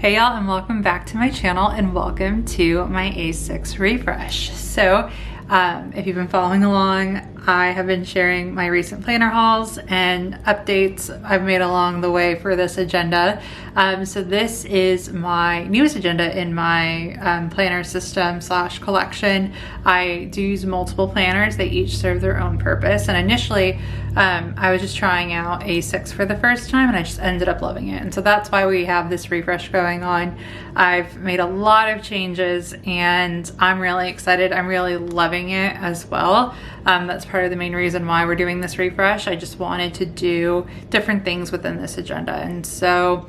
Hey y'all, and welcome back to my channel and welcome to my A6 refresh. So if you've been following along, I have been sharing my recent planner hauls and updates I've made along the way for this agenda. So this is my newest agenda in my planner system / collection. I do use multiple planners. They each serve their own purpose. And initially, I was just trying out A6 for the first time and I just ended up loving it. And so that's why we have this refresh going on. I've made a lot of changes and I'm really excited. I'm really loving it as well. That's part of the main reason why we're doing this refresh. I just wanted to do different things within this agenda. And so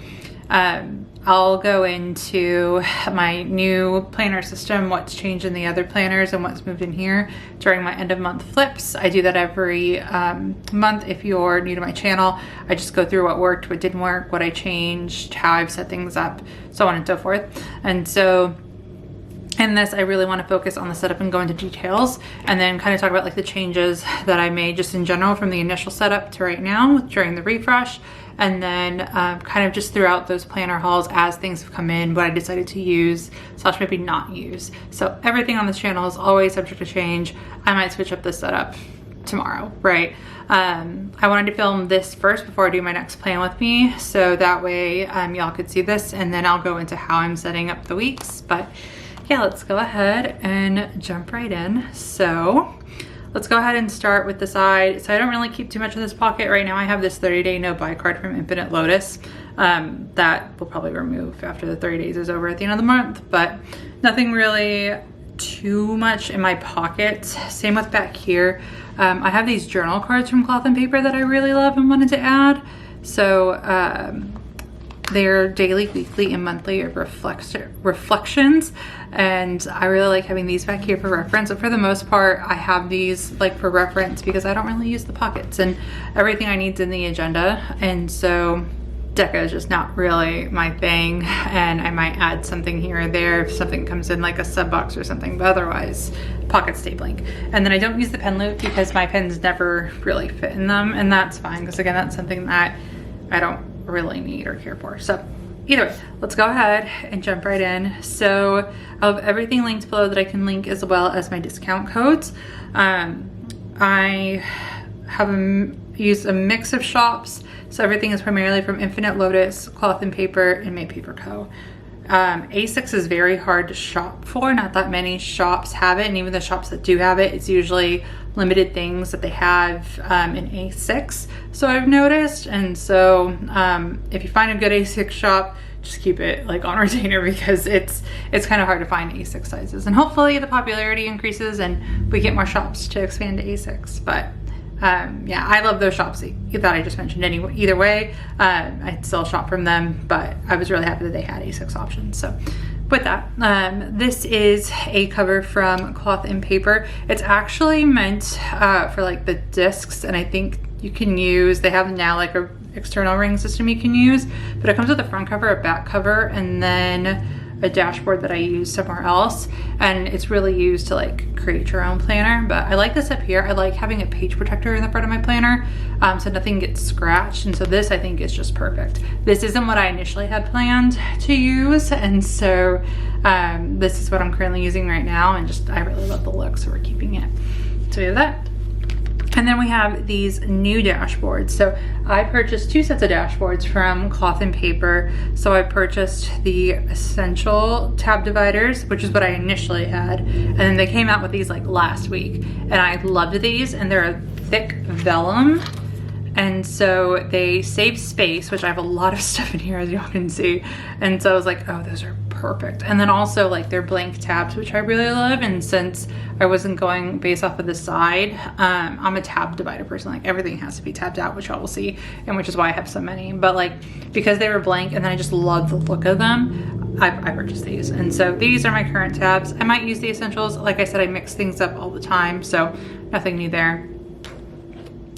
I'll go into my new planner system, what's changed in the other planners and what's moved in here during my end of month flips. I do that every month. If you're new to my channel, I just go through what worked, what didn't work, what I changed, how I've set things up, so on and so forth. And so in this, I really want to focus on the setup and go into details and then kind of talk about like the changes that I made just in general from the initial setup to right now during the refresh. And then kind of just throughout those planner hauls as things have come in, what I decided to use / maybe not use. So everything on this channel is always subject to change. I might switch up the setup tomorrow, right? I wanted to film this first before I do my next plan with me. So that way y'all could see this and then I'll go into how I'm setting up the weeks. But yeah, let's go ahead and jump right in. So let's go ahead and start with the side. So I don't really keep too much in this pocket right now. I have this 30-day no buy card from 8LOTUS that will probably remove after the 30 days is over at the end of the month, but nothing really too much in my pocket. Same with back here. I have these journal cards from Cloth and Paper that I really love and wanted to add. So they're daily, weekly, and monthly reflections, and I really like having these back here for reference. But for the most part, I have these like for reference because I don't really use the pockets and everything I need's in the agenda, and so deco is just not really my thing, and I might add something here or there if something comes in like a sub box or something, but otherwise pockets stay blank. And then I don't use the pen loop because my pens never really fit in them, and that's fine because again, that's something that I don't really need or care for. So either way, let's go ahead and jump right in. So I have everything linked below that I can link, as well as my discount codes. I have used a mix of shops, so everything is primarily from 8LOTUS, Cloth and Paper, and May Paper Co. A6 is very hard to shop for. Not that many shops have it, and even the shops that do have it, it's usually limited things that they have in A6, so I've noticed. And so if you find a good A6 shop, just keep it like on retainer because it's kind of hard to find A6 sizes, and hopefully the popularity increases and we get more shops to expand to A6. But yeah, I love those shops that I just mentioned anyway. Either way, I'd still shop from them, but I was really happy that they had A6 options. So with that, this is a cover from Cloth and Paper. It's actually meant for like the discs, and I think you can use, they have now like a external ring system you can use, but it comes with a front cover, a back cover, and then a dashboard that I use somewhere else, and it's really used to like create your own planner. But I like this up here. I like having a page protector in the front of my planner so nothing gets scratched, and so this I think is just perfect. This isn't what I initially had planned to use, and so this is what I'm currently using right now, and just I really love the look, so we're keeping it. So we have that. And then we have these new dashboards. So I purchased 2 sets of dashboards from Cloth and Paper. So I purchased the Essential tab dividers, which is what I initially had. And then they came out with these like last week. And I loved these, and they're a thick vellum. And so they save space, which I have a lot of stuff in here, as y'all can see. And so I was like, oh, those are perfect. And then also like they're blank tabs, which I really love. And since I wasn't going based off of the side, I'm a tab divider person. Like everything has to be tabbed out, which y'all will see, and which is why I have so many. But like, because they were blank and then I just love the look of them, I purchased these. And so these are my current tabs. I might use the Essentials. Like I said, I mix things up all the time, so nothing new there.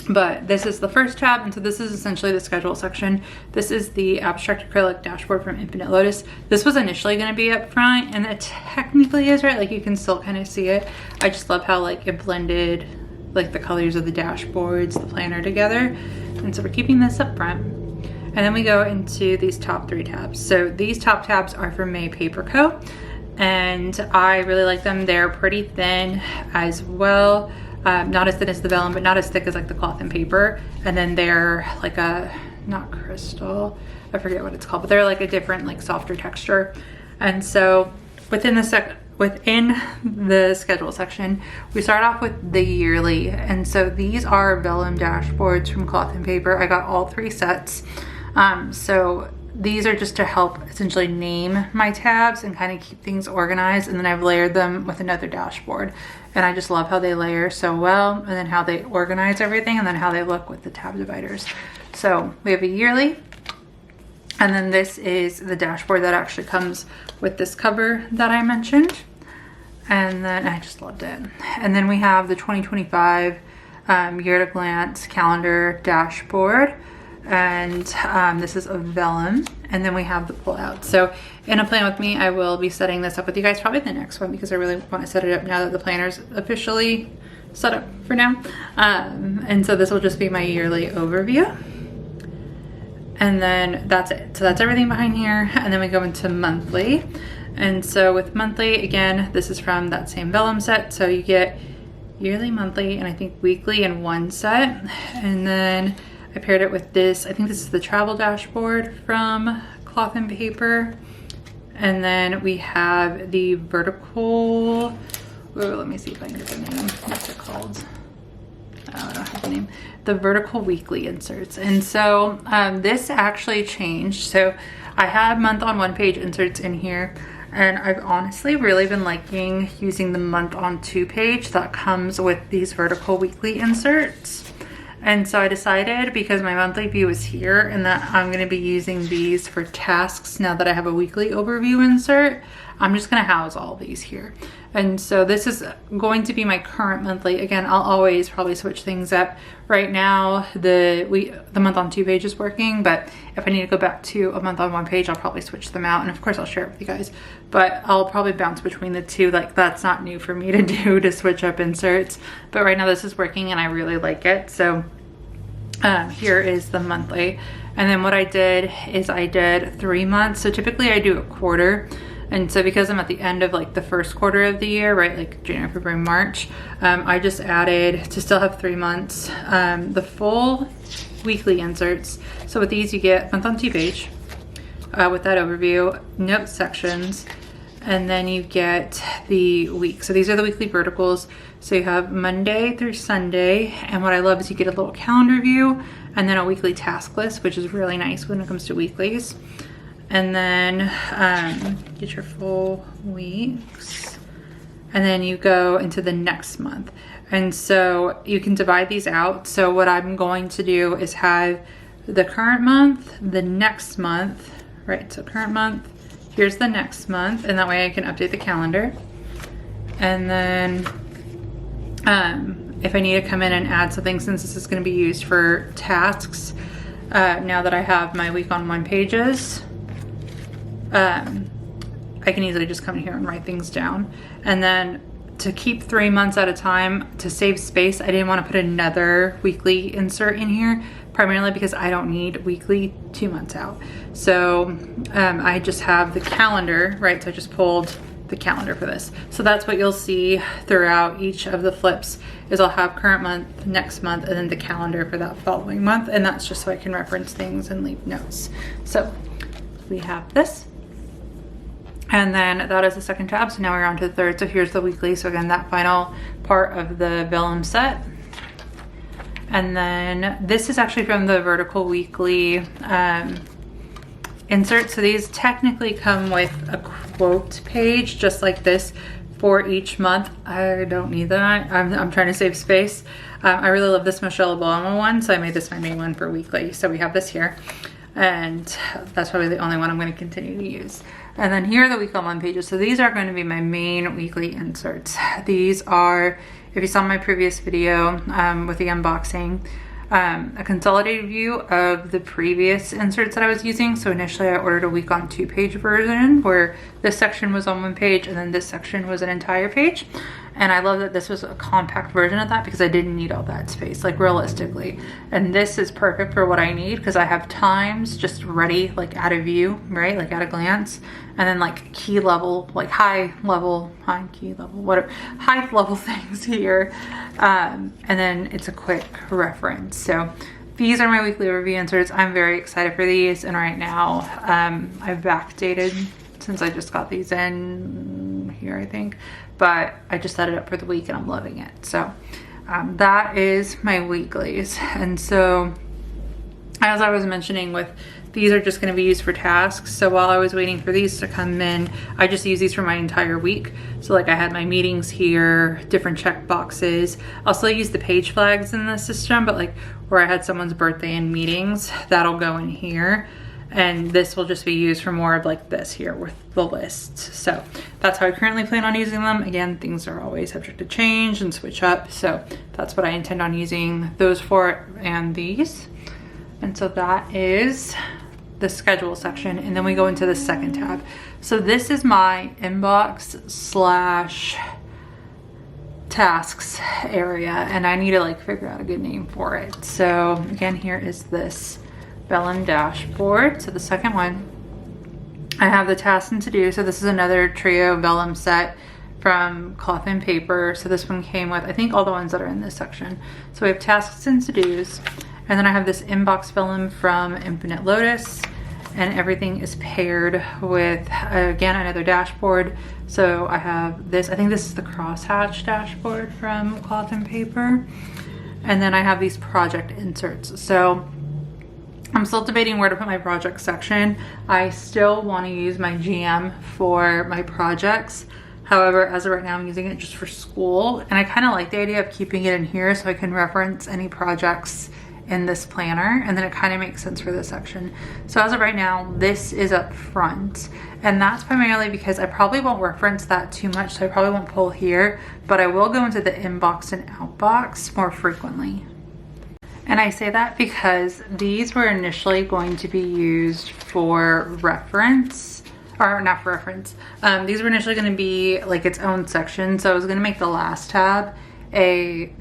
But this is the first tab, and so this is essentially the schedule section. This is the abstract acrylic dashboard from 8LOTUS. This was initially going to be up front, and it technically is, right? Like you can still kind of see it. I just love how like it blended like the colors of the dashboards, the planner together. And so we're keeping this up front. And then we go into these top 3 tabs. So these top tabs are from May Paper Co. And I really like them. They're pretty thin as well. Not as thin as the vellum, but not as thick as like the cloth and paper. And then they're like a, not crystal, I forget what it's called, but they're like a different, like softer texture. And so within the schedule section, we start off with the yearly. And so these are vellum dashboards from cloth and paper. I got all 3 sets. So these are just to help essentially name my tabs and kind of keep things organized. And then I've layered them with another dashboard. And I just love how they layer so well, and then how they organize everything, and then how they look with the tab dividers. So we have a yearly, and then this is the dashboard that actually comes with this cover that I mentioned. And then I just loved it. And then we have the 2025 year at a glance calendar dashboard. And this is a vellum. And then we have the pull out. So in a plan with me, I will be setting this up with you guys probably the next one, because I really want to set it up now that the planner's officially set up for now. And so this will just be my yearly overview. And then that's it. So that's everything behind here. And then we go into monthly. And so with monthly, again, this is from that same vellum set. So you get yearly, monthly, and I think weekly in one set. And then I paired it with this. I think this is the travel dashboard from cloth and paper. And then we have the vertical, let me see if I can get the name. What's it called? I don't have the name. The vertical weekly inserts. And so this actually changed. So I had month on 1 page inserts in here, and I've honestly really been liking using the month on 2 page that comes with these vertical weekly inserts. And so I decided, because my monthly view is here, and that I'm going to be using these for tasks now that I have a weekly overview insert, I'm just going to house all these here. And so this is going to be my current monthly. Again, I'll always probably switch things up. Right now, the month on 2 page is working, but if I need to go back to a month on 1 page, I'll probably switch them out. And of course, I'll share it with you guys, but I'll probably bounce between the two. Like, that's not new for me to do, to switch up inserts. But right now this is working and I really like it. So here is the monthly. And then what I did is I did 3 months. So typically I do a quarter. And so because I'm at the end of like the first quarter of the year, right, like January, February, March, I just added, to still have 3 months, the full weekly inserts. So with these you get month on 2 page with that overview, note sections, and then you get the week. So these are the weekly verticals. So you have Monday through Sunday, and what I love is you get a little calendar view and then a weekly task list, which is really nice when it comes to weeklies. And then get your full weeks, and then you go into the next month. And so you can divide these out. So what I'm going to do is have the current month, the next month, right? So current month, here's the next month, and that way I can update the calendar. And then if I need to come in and add something, since this is going to be used for tasks, now that I have my week on 1 pages, I can easily just come in here and write things down. And then to keep 3 months at a time, to save space, I didn't want to put another weekly insert in here, primarily because I don't need weekly 2 months out. So I just have the calendar, right? So I just pulled the calendar for this. So that's what you'll see throughout each of the flips, is I'll have current month, next month, and then the calendar for that following month. And that's just so I can reference things and leave notes. So we have this. And then that is the second tab. So now we're on to the third. So here's the weekly. So again, that final part of the vellum set. And then this is actually from the vertical weekly insert. So these technically come with a quote page, just like this, for each month. I don't need that. I'm trying to save space. I really love this Michelle Obama one, so I made this my main one for weekly. So we have this here, and that's probably the only one I'm going to continue to use. And then here are the week on 1 pages. So these are going to be my main weekly inserts. These are, if you saw my previous video with the unboxing, a consolidated view of the previous inserts that I was using. So initially I ordered a week on 2 page version where this section was on 1 page and then this section was an entire page. And I love that this was a compact version of that because I didn't need all that space, like realistically. And this is perfect for what I need because I have times just ready, like at a view, right? Like at a glance. And then like key level, like high level things here. And then it's a quick reference. So these are my weekly review inserts. I'm very excited for these. And right now I've backdated since I just got these in here, I think. But I just set it up for the week and I'm loving it. So that is my weeklies. And so as I was mentioning with, these are just going to be used for tasks. So while I was waiting for these to come in, I just use these for my entire week. So like I had my meetings here, different check boxes. I'll still use the page flags in the system, but like where I had someone's birthday and meetings, that'll go in here. And this will just be used for more of like this here with the lists. So that's how I currently plan on using them. Again, things are always subject to change and switch up. So that's what I intend on using those for and these. And so that is the schedule section. And then we go into the second tab. So this is my inbox / tasks area. And I need to like figure out a good name for it. So again, here is this vellum dashboard. So the second one, I have the tasks and to do. So this is another trio vellum set from Cloth and Paper. So this one came with, I think, all the ones that are in this section. So we have tasks and to do's. And then I have this inbox vellum from 8LOTUS, and everything is paired with, again, another dashboard. So I have this, I think this is the crosshatch dashboard from Cloth and Paper. And then I have these project inserts. So I'm still debating where to put my project section. I still want to use my GM for my projects. However, as of right now, I'm using it just for school. And I kind of like the idea of keeping it in here so I can reference any projects in this planner, and then it kind of makes sense for this section. So as of right now, this is up front, and that's primarily because I probably won't reference that too much, so I probably won't pull here, but I will go into the inbox and outbox more frequently. And I say that because these were initially going to be used for reference, or not for reference. These were initially going to be like its own section, so I was going to make the last tab a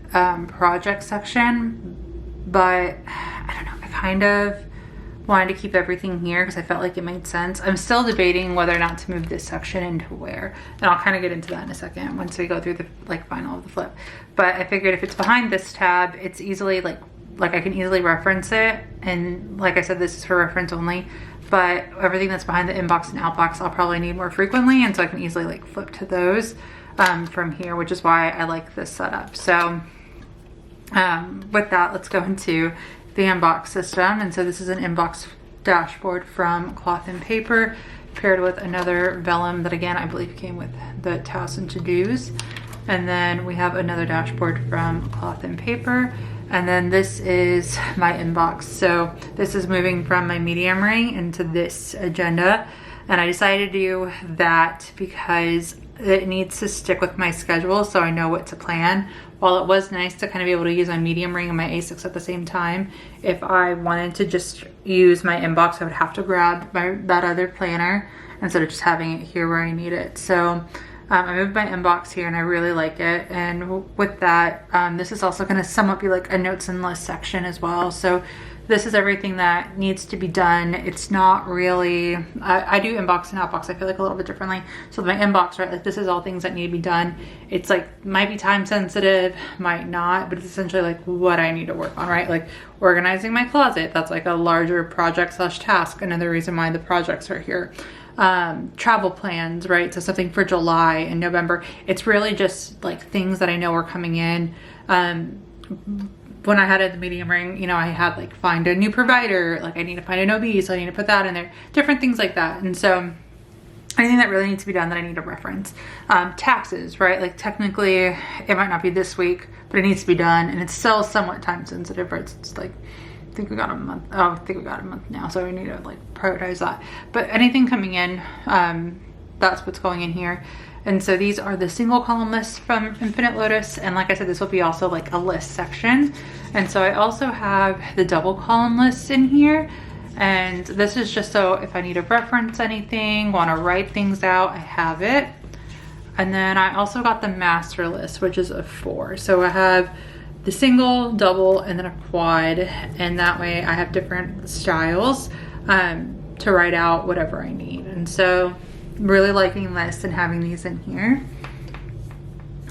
project section. But I don't know, I kind of wanted to keep everything here because I felt like it made sense. I'm still debating whether or not to move this section into where, and I'll kind of get into that in a second once we go through the like final of the flip. But I figured if it's behind this tab, it's easily like I can easily reference it. And like I said, this is for reference only, but everything that's behind the inbox and outbox, I'll probably need more frequently. And so I can easily like flip to those from here, which is why I like this setup. So with that, let's go into the inbox system. And so this is an inbox dashboard from Cloth and Paper paired with another vellum that, again, I believe came with the tasks and to-dos. And then we have another dashboard from Cloth and Paper. And then this is my inbox. So this is moving from my medium ring into this agenda. And I decided to do that because it needs to stick with my schedule so I know what to plan. While it was nice to kind of be able to use my medium ring and my A6 at the same time, if I wanted to just use my inbox, I would have to grab that other planner instead of just having it here where I need it. So I moved my inbox here and I really like it. And with that, this is also going to somewhat be like a notes and list section as well. So this is everything that needs to be done. It's not really, I do inbox and outbox, I feel like a little bit differently. So my inbox, right, like this is all things that need to be done. It's like, might be time sensitive, might not, but it's essentially like what I need to work on, right? Like organizing my closet, that's like a larger project / task. Another reason why the projects are here. Travel plans, right? So something for July and November. It's really just like things that I know are coming in. When I had it at the medium ring, you know, I had like find a new provider, like I need to find an OB, so I need to put that in there, different things like that. And so anything that really needs to be done that I need to reference. Taxes, right? Like technically it might not be this week, but it needs to be done, and it's still somewhat time sensitive, right? It's like, I think we got a month. Oh, I think we got a month now, so we need to like prioritize that. But anything coming in, that's what's going in here. And so these are the single column lists from 8LOTUS. And like I said, this will be also like a list section. And so I also have the double column lists in here. And this is just so if I need to reference anything, want to write things out, I have it. And then I also got the master list, which is a 4. So I have the single, double, and then a quad. And that way I have different styles to write out whatever I need. And so really liking this and having these in here.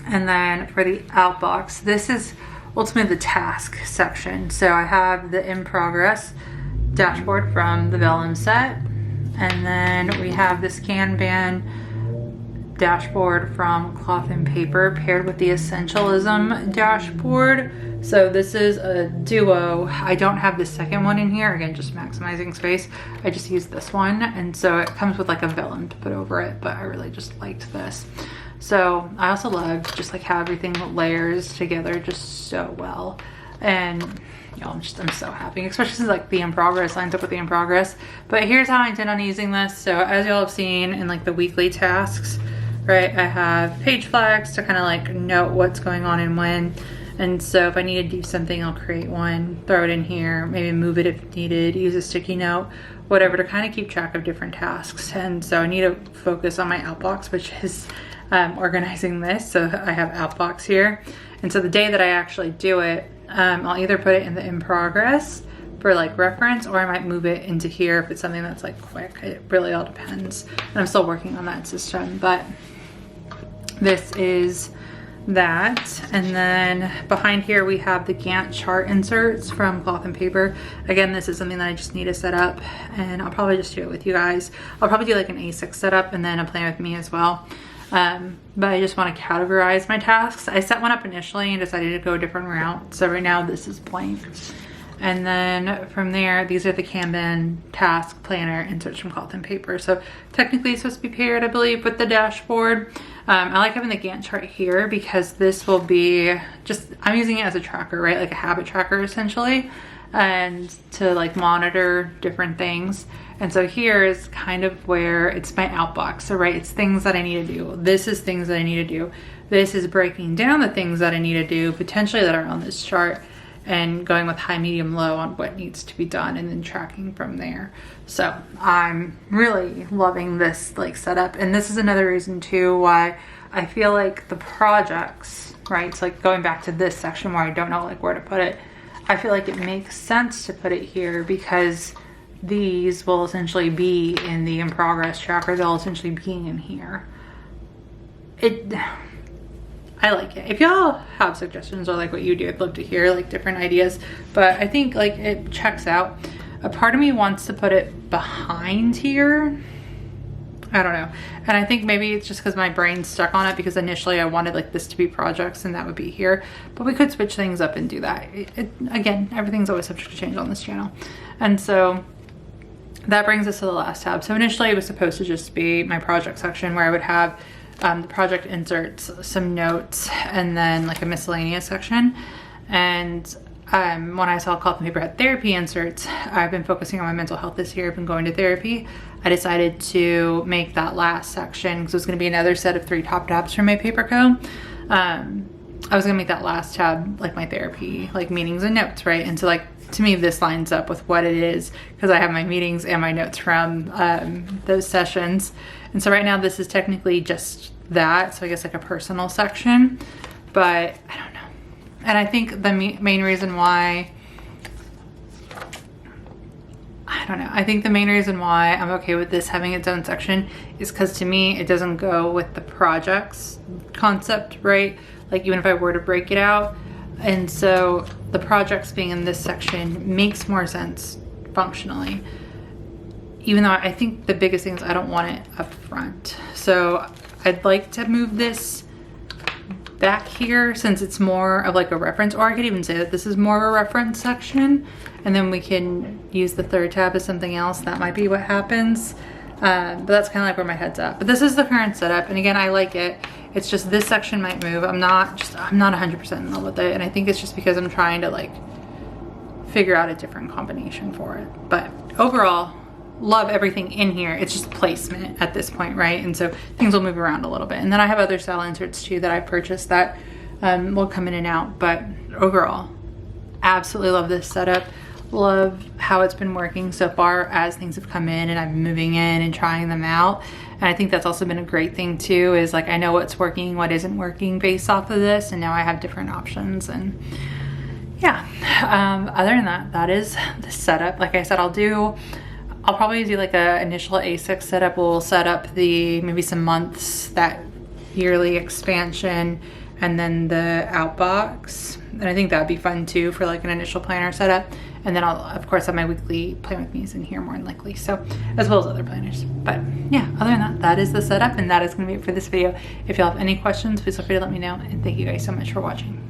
And then for the outbox, this is ultimately the task section. So I have the in progress dashboard from the vellum set. And then we have this Kanban dashboard from Cloth and Paper paired with the Essentialism dashboard. So this is a duo. I don't have the second one in here. Again, just maximizing space. I just used this one. And so it comes with like a vellum to put over it, but I really just liked this. So I also love just like how everything layers together just so well. And you know, I'm so happy, especially since like the in progress lines up with the in progress. But here's how I intend on using this. So as y'all have seen in like the weekly tasks, right, I have page flags to kind of like note what's going on and when. And so if I need to do something, I'll create one, throw it in here, maybe move it if needed, use a sticky note, whatever, to kind of keep track of different tasks. And so I need to focus on my outbox, which is organizing this. So I have outbox here. And so the day that I actually do it, I'll either put it in the in progress for like reference, or I might move it into here if it's something that's like quick. It really all depends. And I'm still working on that system, but this is that. And then behind here we have the Gantt chart inserts from Cloth and Paper. Again, this is something that I just need to set up, and I'll probably just do it with you guys. I'll probably do like an A6 setup and then a plan with me as well. But I just want to categorize my tasks. I set one up initially and decided to go a different route. So right now this is blank. And then from there, these are the Kanban task planner inserts from Cloth and Paper. So technically it's supposed to be paired, I believe, with the dashboard. I like having the Gantt chart here because this will be just, I'm using it as a tracker, right? Like a habit tracker essentially, and to like monitor different things. And so here is kind of where it's my outbox. So right, it's things that I need to do. This is things that I need to do. This is breaking down the things that I need to do, potentially that are on this chart, and going with high, medium, low on what needs to be done, and then tracking from there. So I'm really loving this like setup. And this is another reason too why I feel like the projects, right? It's like going back to this section where I don't know like where to put it. I feel like it makes sense to put it here because these will essentially be in the in progress tracker. They'll essentially be in here. I like it. If y'all have suggestions or like what you do, I'd love to hear like different ideas, but I think like it checks out. A part of me wants to put it behind here. I don't know. And I think maybe it's just because my brain's stuck on it, because initially I wanted like this to be projects and that would be here, but we could switch things up and do that. Again, everything's always subject to change on this channel. And so that brings us to the last tab. So initially it was supposed to just be my project section where I would have the project inserts, some notes, and then like a miscellaneous section. And when I saw Cloth and Paper had therapy inserts, I've been focusing on my mental health this year. I've been going to therapy. I decided to make that last section because it was going to be another set of 3 top tabs from my paper co. I was gonna make that last tab like my therapy, like meetings and notes, right? And so like to me this lines up with what it is because I have my meetings and my notes from those sessions. And so right now this is technically just that, so I guess like a personal section, but I don't know. And I think the main reason why, I think the main reason why I'm okay with this having its own section is because to me it doesn't go with the projects concept, right? Like even if I were to break it out. And so the projects being in this section makes more sense functionally. Even though I think the biggest thing is I don't want it up front. So I'd like to move this back here since it's more of like a reference, or I could even say that this is more of a reference section and then we can use the third tab as something else. That might be what happens. But that's kind of like where my head's at. But this is the current setup, and again, I like it. It's just this section might move. I'm not 100% in love with it, and I think it's just because I'm trying to like figure out a different combination for it. But overall, love everything in here. It's just placement at this point, right? And so things will move around a little bit. And then I have other style inserts too that I purchased that will come in and out. But overall, absolutely love this setup. love how it's been working so far as things have come in and I've been moving in and trying them out. And I think that's also been a great thing too, is like I know what's working, what isn't working based off of this, and now I have different options. And yeah, other than that, that is the setup. Like I said, I'll probably do like a initial A6 setup. We'll set up the maybe some months, that yearly expansion, and then the outbox. And I think that'd be fun too for like an initial planner setup. And then I'll of course have my weekly plan with me's in here more than likely, so as well as other planners. But yeah, other than that, that is the setup, and that is gonna be it for this video. If y'all have any questions, please feel free to let me know, and thank you guys so much for watching.